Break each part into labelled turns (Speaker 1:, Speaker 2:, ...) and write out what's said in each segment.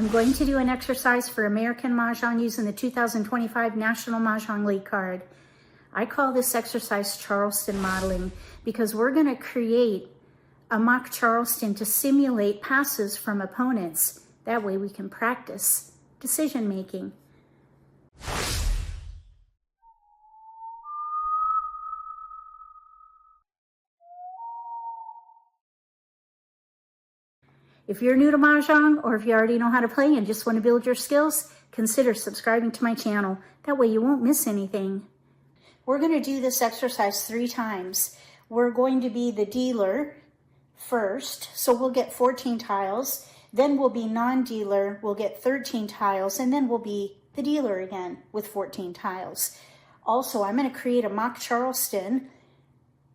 Speaker 1: I'm going to do an exercise for American Mahjong using the 2025 National Mahjong League card. I call this exercise Charleston Modeling because we're going to create a mock Charleston to simulate passes from opponents. That way we can practice decision making. If you're new to Mahjong, or if you already know how to play and just want to build your skills, consider subscribing to my channel. That way you won't miss anything. We're going to do this exercise 3 times. We're going to be the dealer first, so we'll get 14 tiles. Then we'll be non-dealer, we'll get 13 tiles, and then we'll be the dealer again with 14 tiles. Also, I'm going to create a mock Charleston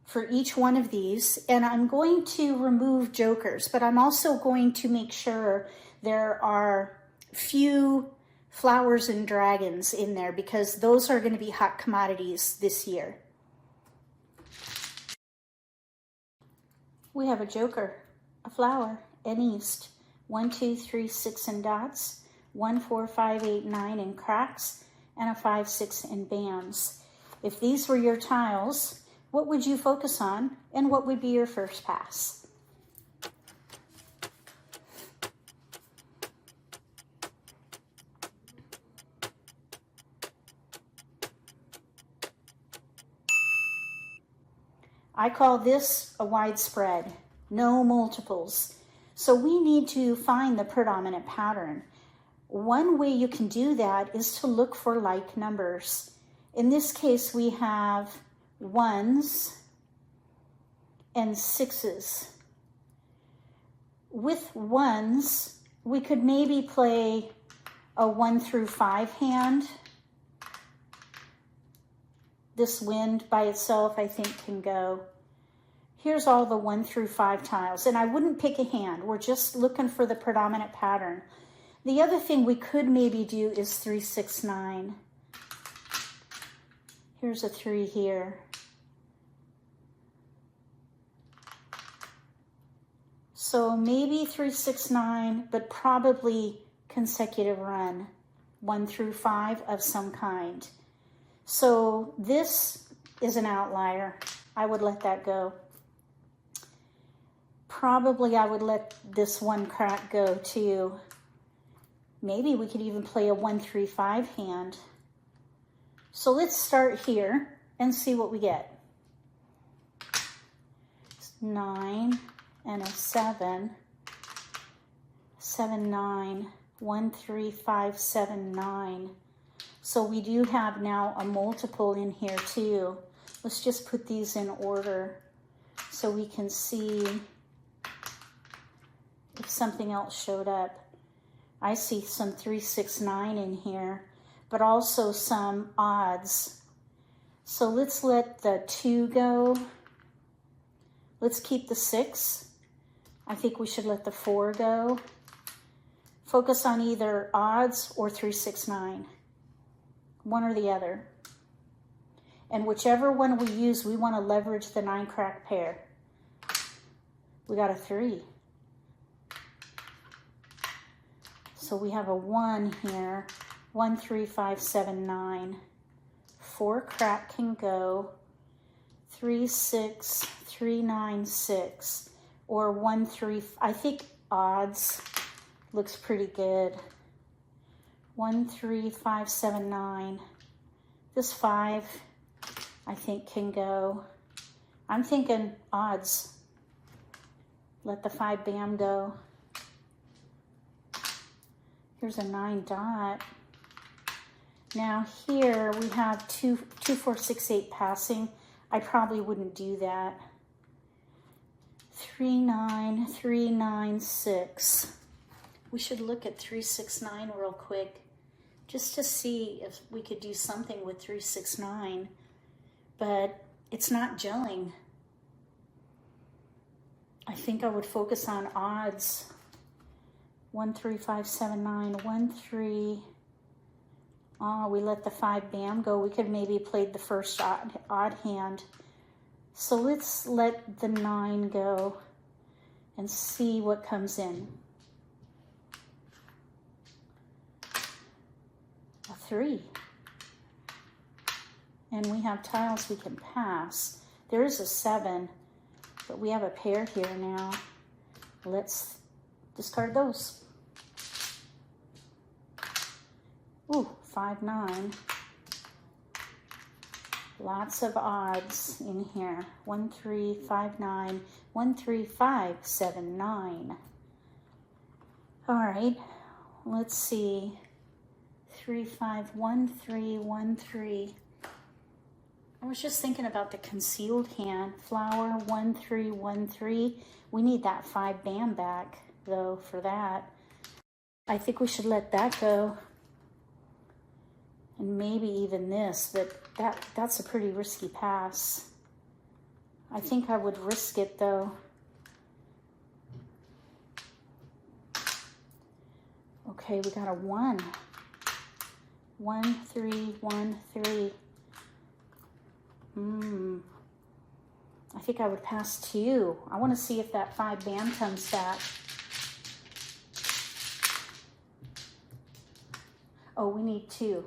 Speaker 1: for each one of these, and I'm going to remove jokers, but I'm also going to make sure there are few flowers and dragons in there because those are going to be hot commodities this year. We have a joker, a flower, an east, 1, 2, 3, 6 in dots, 1, 4, 5, 8, 9 in cracks, and a 5, 6 in bands. If these were your tiles, what would you focus on, and what would be your first pass? I call this a widespread, no multiples. So we need to find the predominant pattern. One way you can do that is to look for like numbers. In this case, we have 1s and 6s. With 1s, we could maybe play a 1 through 5 hand. This wind by itself, I think, can go. Here's all the 1 through 5 tiles, and I wouldn't pick a hand. We're just looking for the predominant pattern. The other thing we could maybe do is 3, 6, 9. Here's a 3 here. So maybe 3, 6, 9, but probably consecutive run, 1 through 5 of some kind. So this is an outlier. I would let that go. Probably I would let this 1 crack go too. Maybe we could even play a 1, 3, 5 hand. So let's start here and see what we get. 9 and a 7. 7, 9. 1, 3, 5, 7, 9. So we do have now a multiple in here too. Let's just put these in order so we can see if something else showed up. I see some 3, 6, 9 in here, but also some odds. So let's let the 2 go. Let's keep the 6. I think we should let the 4 go. Focus on either odds or 3, 6, 9. One or the other. And whichever one we use, we want to leverage the 9 crack pair. We got a 3. So we have a 1 here. 1, 3, 5, 7, 9. 4 crack can go. 3, 6, 3, 9, 6. Or 1, 3, I think odds looks pretty good. 1, 3, 5, 7, 9. This 5, I think, can go. I'm thinking odds. Let the 5 bam go. Here's a 9 dot. Now here we have 2, 4, 6, 8 passing. I probably wouldn't do that. 3, 9, 3, 9, 6. We should look at 3, 6, 9 real quick, just to see if we could do something with 3, 6, 9, but it's not gelling. I think I would focus on odds. 1, 3, 5, 7, 9, 1, 3. Oh, we let the 5 bam go. We could maybe play the first odd hand. So let's let the 9 go and see what comes in. 3. And we have tiles we can pass. There is a 7, but we have a pair here now. Let's discard those. Ooh, 5, 9. Lots of odds in here. 1, 3, 5, 9. 1, 3, 5, 7, 9. All right, let's see. 3, 5, 1, 3, 1, 3. I was just thinking about the concealed hand. Flower, 1, 3, 1, 3. We need that 5 bam back, though, for that. I think we should let that go. And maybe even this, but that's a pretty risky pass. I think I would risk it, though. Okay, we got a 1. 1, 3, 1, 3. I think I would pass 2. I want to see if that 5 bam comes back. Oh, we need 2.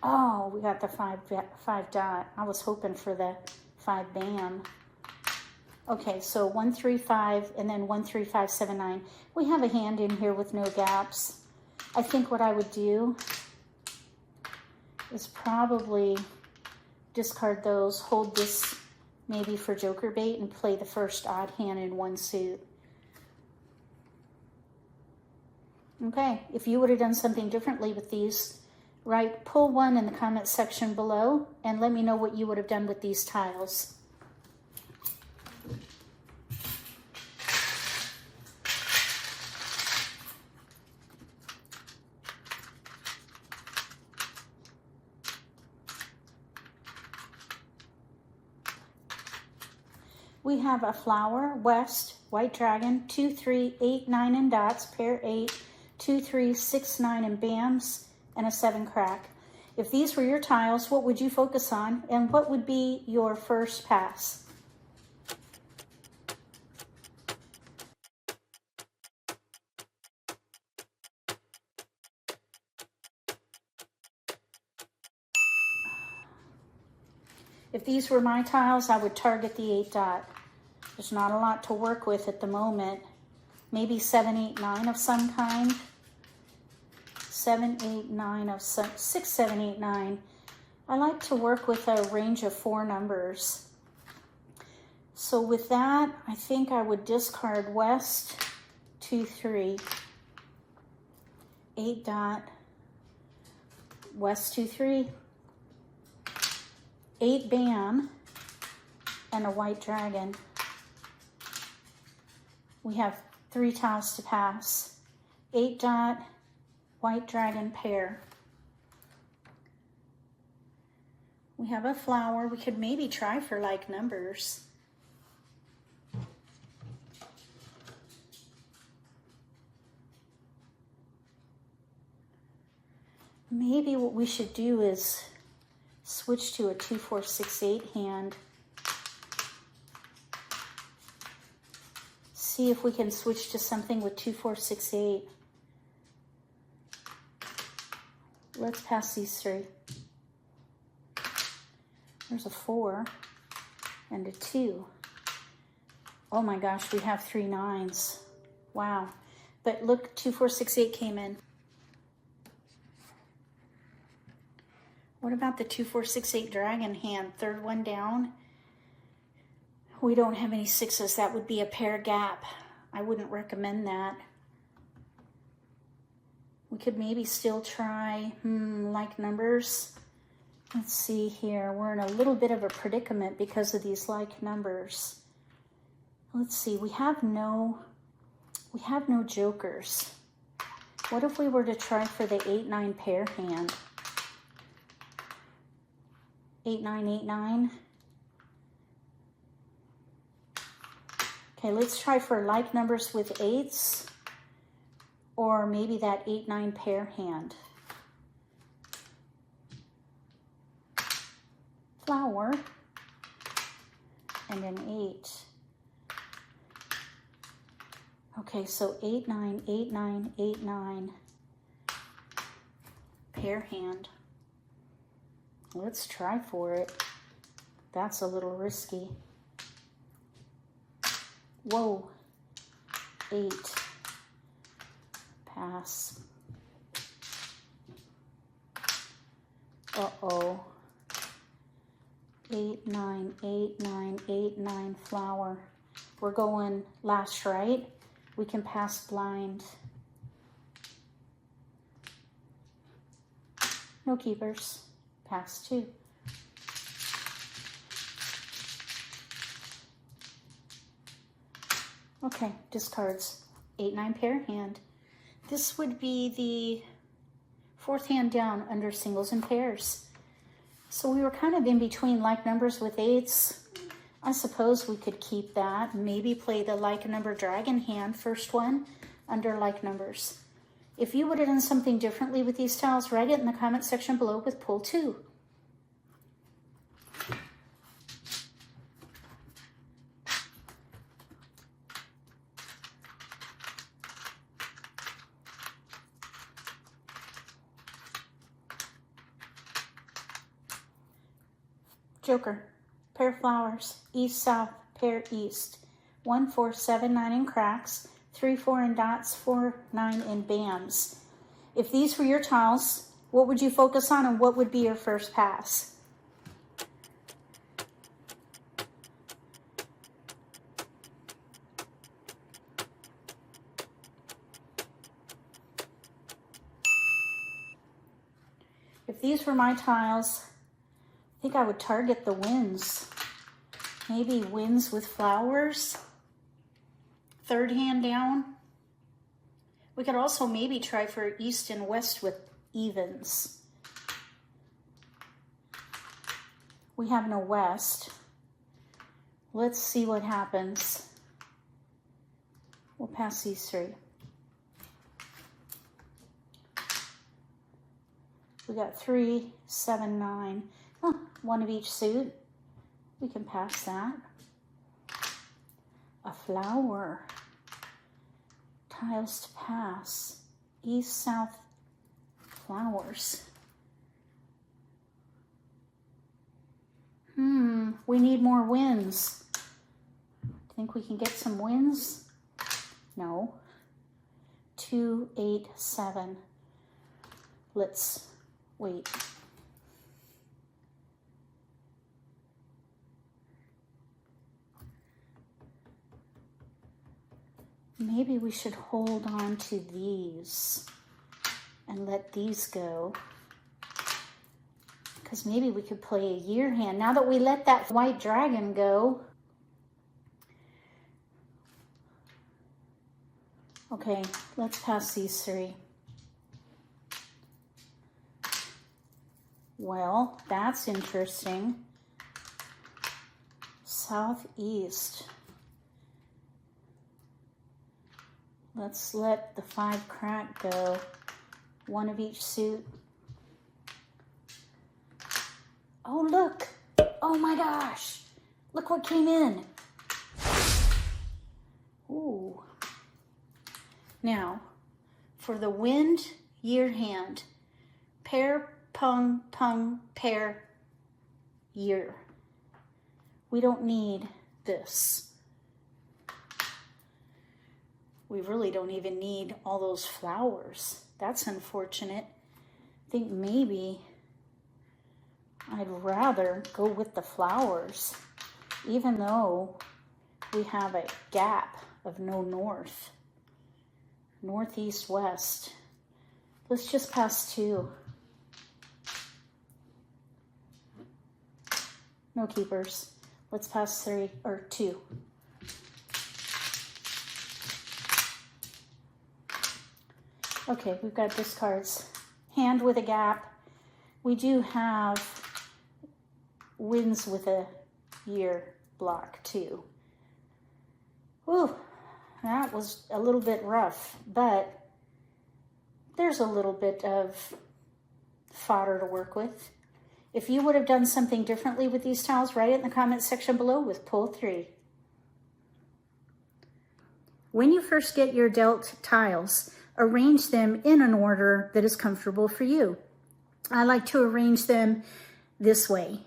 Speaker 1: Oh, we got the 5 dot. I was hoping for the 5 bam. Okay, so 1, 3, 5, and then 1, 3, 5, 7, 9. We have a hand in here with no gaps. I think what I would do is probably discard those, hold this maybe for joker bait, and play the first odd hand in 1 suit. Okay, if you would have done something differently with these, write pull 1 in the comment section below and let me know what you would have done with these tiles. We have a flower, west, white dragon, 2, 3, 8, 9 in dots, pair 8, 2, 3, 6, 9 in bams, and a 7 crack. If these were your tiles, what would you focus on, and what would be your first pass? If these were my tiles, I would target the 8 dot. There's not a lot to work with at the moment. Maybe 7, 8, 9 of some kind. 7, 8, 9 of some, 6, 7, 8, 9. I like to work with a range of 4 numbers. So with that, I think I would discard west, 2, 3, 8 dot, west, 2, 3, 8 bam, and a white dragon. We have 3 tiles to pass. 8 dot, white dragon pair. We have a flower. We could maybe try for like numbers. Maybe what we should do is switch to a 2, 4, 6, 8 hand. See if we can switch to something with 2, 4, 6, 8. Let's pass these 3. There's a 4 and a 2. Oh my gosh, we have 3 9s. Wow. But look, 2, 4, 6, 8 came in. What about the 2, 4, 6, 8 dragon hand? Third one down. We don't have any 6s. That would be a pair gap. I wouldn't recommend that. We could maybe still try like numbers. Let's see here. We're in a little bit of a predicament because of these like numbers. Let's see. We have no jokers. What if we were to try for the 8, 9 pair hand? 8, 9, 8, 9. Okay, let's try for like numbers with 8s, or maybe that 8, 9 pair hand. Flower and an 8. Okay, so 8, 9, 8, 9, 8, 9. pair hand. Let's try for it. That's a little risky. Whoa. 8. Pass. Uh-oh. 8, 9, 8, 9, 8, 9, flower. We're going last, right? We can pass blind. No keepers. Pass 2. Okay, discards. 8, 9 pair hand. This would be the 4th hand down under singles and pairs. So we were kind of in between like numbers with 8s. I suppose we could keep that. Maybe play the like number dragon hand, first one, under like numbers. If you would have done something differently with these tiles, write it in the comment section below with pull 2. Joker, pair flowers, east, south, pair east. 1, 4, 7, 9 in cracks, 3, 4 in dots, 4, 9 in bams. If these were your tiles, what would you focus on and what would be your first pass? If these were my tiles, I think I would target the winds. Maybe winds with flowers. 3rd hand down. We could also maybe try for east and west with evens. We have no west. Let's see what happens. We'll pass these 3. We got 3, 7, 9. Huh, 1 of each suit. We can pass that. A flower. Tiles to pass. East, south, flowers. We need more wins. Think we can get some wins? No. 2, 8, 7. Let's wait. Maybe we should hold on to these and let these go. Because maybe we could play a year hand. Now that we let that white dragon go. Okay, let's pass these 3. Well, that's interesting. Southeast. Let's let the 5 crack go. 1 of each suit. Oh, look. Oh my gosh. Look what came in. Ooh. Now, for the wind year hand, pair, pung, pung, pair, year. We don't need this. We really don't even need all those flowers. That's unfortunate. I think maybe I'd rather go with the flowers, even though we have a gap of no north. North, east, west. Let's just pass 2. No keepers. Let's pass 3 or 2. Okay, we've got discards. Hand with a gap. We do have winds with a year block too. Ooh, that was a little bit rough, but there's a little bit of fodder to work with. If you would have done something differently with these tiles, write it in the comment section below with pull 3. When you first get your dealt tiles, arrange them in an order that is comfortable for you. I like to arrange them this way.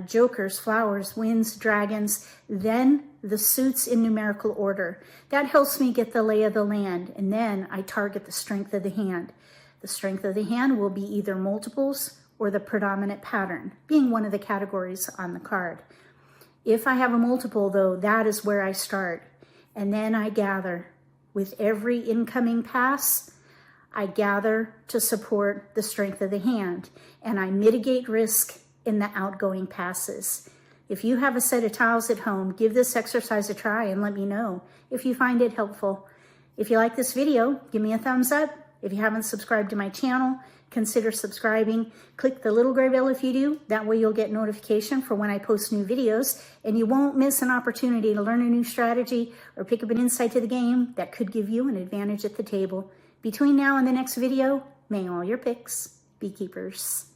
Speaker 1: Jokers, flowers, winds, dragons, then the suits in numerical order. That helps me get the lay of the land, and then I target the strength of the hand. The strength of the hand will be either multiples or the predominant pattern, being one of the categories on the card. If I have a multiple, though, that is where I start, and then I gather. With every incoming pass, I gather to support the strength of the hand, and I mitigate risk in the outgoing passes. If you have a set of tiles at home, give this exercise a try and let me know if you find it helpful. If you like this video, give me a thumbs up. If you haven't subscribed to my channel, consider subscribing. Click the little gray bell if you do. That way you'll get notification for when I post new videos, and you won't miss an opportunity to learn a new strategy or pick up an insight to the game that could give you an advantage at the table. Between now and the next video, may all your picks be keepers.